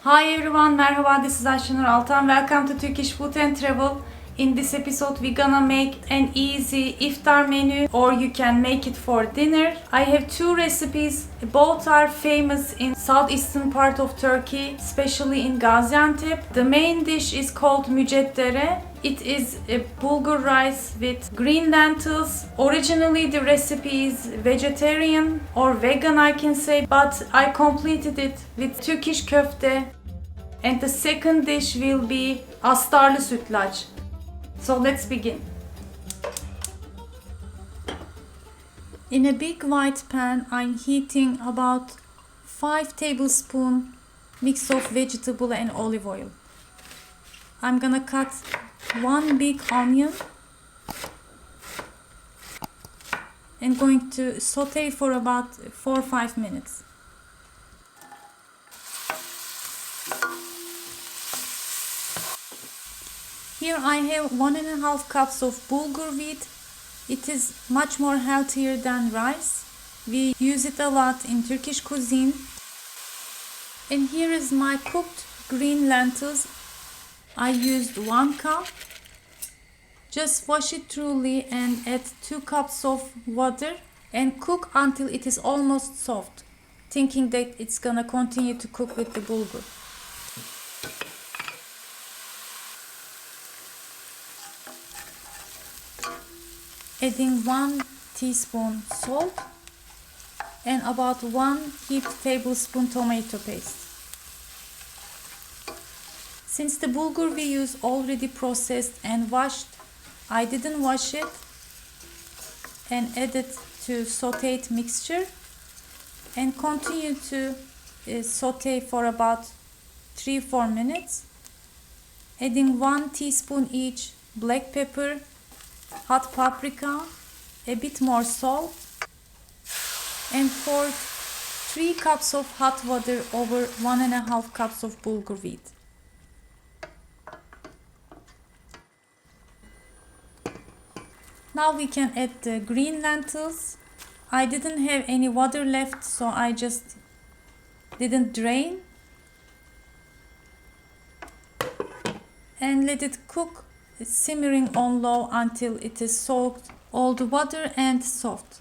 Hi everyone, merhaba, this is Ayşenur Altan. Welcome to Turkish Food and Travel. In this episode we're gonna make an easy iftar menu, or you can make it for dinner. I have two recipes. Both are famous in southeastern part of Turkey, especially in Gaziantep. The main dish is called mujettere. It is a bulgur rice with green lentils. Originally the recipe is vegetarian or vegan, I can say, but I completed it with Turkish kofta. And the second dish will be Astarlı Sütlaç. So let's begin. In a big white pan, I'm heating about 5 tablespoons mix of vegetable and olive oil. I'm gonna cut one big onion and going to saute for about 4 or 5 minutes. Here I have 1.5 cups of bulgur wheat. It is much more healthier than rice. We use it a lot in Turkish cuisine. And here is my cooked green lentils. I used 1 cup. Just wash it thoroughly and add 2 cups of water and cook until it is almost soft, thinking that it's gonna continue to cook with the bulgur. Adding 1 teaspoon salt and about 1 heaped tablespoon tomato paste. Since the bulgur we use already processed and washed, I didn't wash it and add it to sauteed mixture and continue to saute for about 3-4 minutes, adding 1 teaspoon each black pepper, hot paprika, a bit more salt, and pour 3 cups of hot water over 1.5 cups of bulgur wheat. Now we can add the green lentils. I didn't have any water left, so I just didn't drain. And let it cook, simmering on low until it is soaked all the water and soft.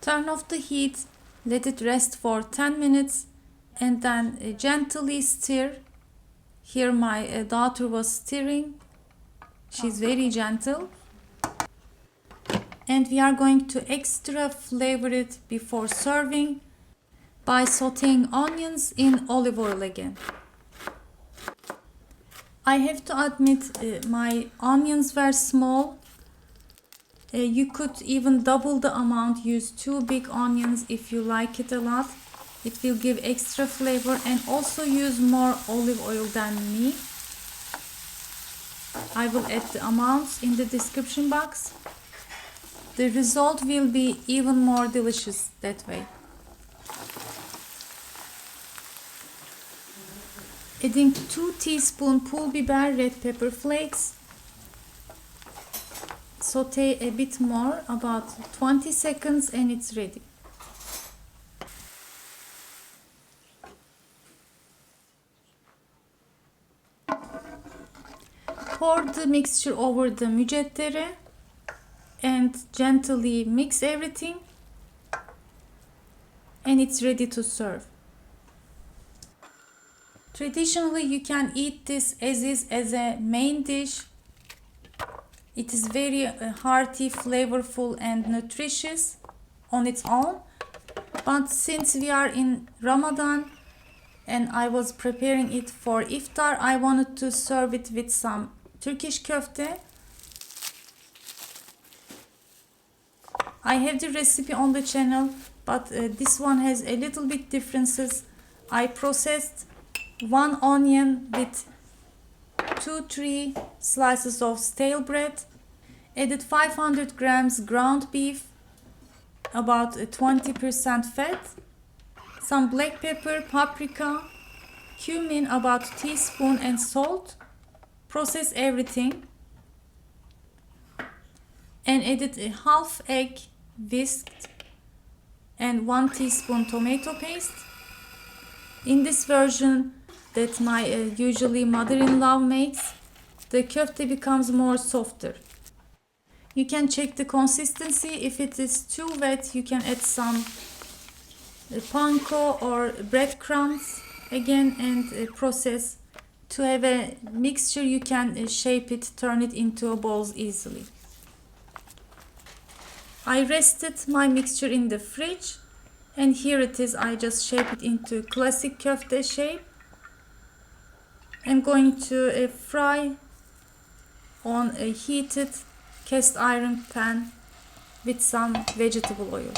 Turn off the heat, let it rest for 10 minutes and then gently stir. Here my daughter was stirring. She's very gentle. And we are going to extra flavor it before serving by sauteing onions in olive oil again. I have to admit my onions were small. You could even double the amount, use 2 big onions if you like it a lot. It will give extra flavor, and also use more olive oil than me. I will add the amounts in the description box. The result will be even more delicious that way. Adding 2 teaspoons pul biber, red pepper flakes. Saute a bit more, about 20 seconds, and it's ready. Pour the mixture over the mujettere and gently mix everything, and it's ready to serve. Traditionally, you can eat this as is, as a main dish. It is very hearty, flavorful and nutritious on its own. But since we are in Ramadan and I was preparing it for iftar, I wanted to serve it with some Turkish kofta. I have the recipe on the channel, but this one has a little bit differences. I processed 1 onion with 2-3 slices of stale bread, added 500 grams ground beef, about 20% fat, some black pepper, paprika, cumin about a teaspoon, and salt. Process everything and added a half egg whisked and 1 teaspoon tomato paste. In this version that my usually mother-in-law makes, the kofta becomes more softer. You can check the consistency. If it is too wet, you can add some panko or breadcrumbs again and process. To have a mixture, you can shape it, turn it into balls easily. I rested my mixture in the fridge, and here it is. I just shape it into classic kofta shape. I'm going to fry on a heated cast iron pan with some vegetable oil.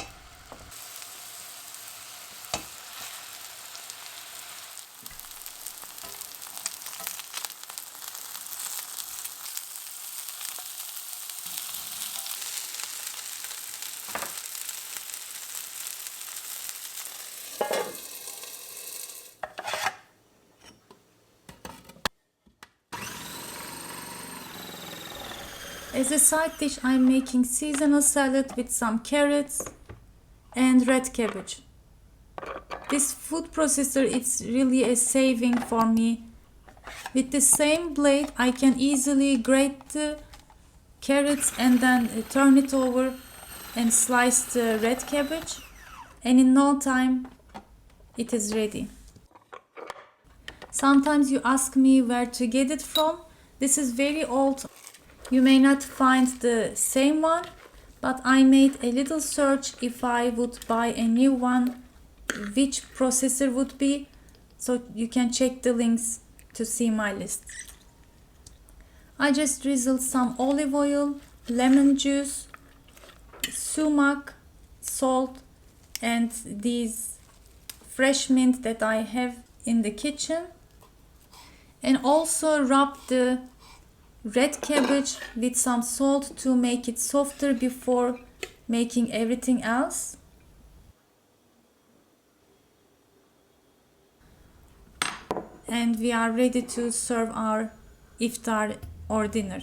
As a side dish, I'm making seasonal salad with some carrots and red cabbage. This food processor is really a saving for me. With the same blade, I can easily grate the carrots and then turn it over and slice the red cabbage. And in no time, it is ready. Sometimes you ask me where to get it from. This is very old. You may not find the same one, but I made a little search if I would buy a new one, which processor would be, so you can check the links to see my list. I just drizzled some olive oil, lemon juice, sumac, salt, and these fresh mint that I have in the kitchen, and also rubbed the red cabbage with some salt to make it softer before making everything else. And we are ready to serve our iftar or dinner.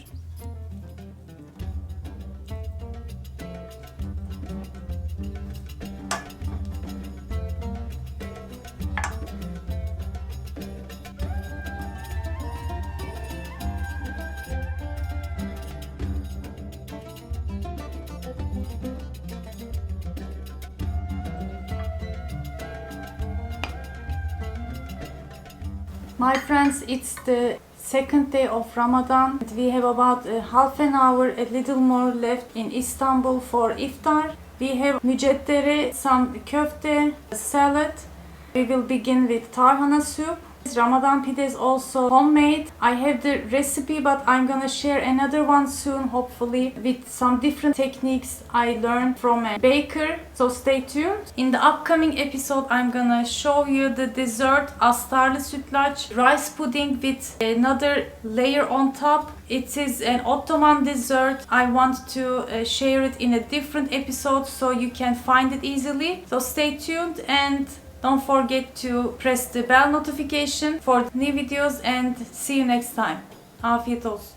My friends, it's the second day of Ramadan. We have about half an hour, a little more left in Istanbul for iftar. We have mujettere, some kofta, salad. We will begin with tarhana soup. Ramadan pide is also homemade. I have the recipe, but I'm gonna share another one soon, hopefully, with some different techniques I learned from a baker. So stay tuned. In the upcoming episode, I'm gonna show you the dessert, Astarlı Sütlaç, rice pudding with another layer on top. It is an Ottoman dessert. I want to share it in a different episode so you can find it easily. So stay tuned and don't forget to press the bell notification for new videos, and see you next time. Afiyet olsun.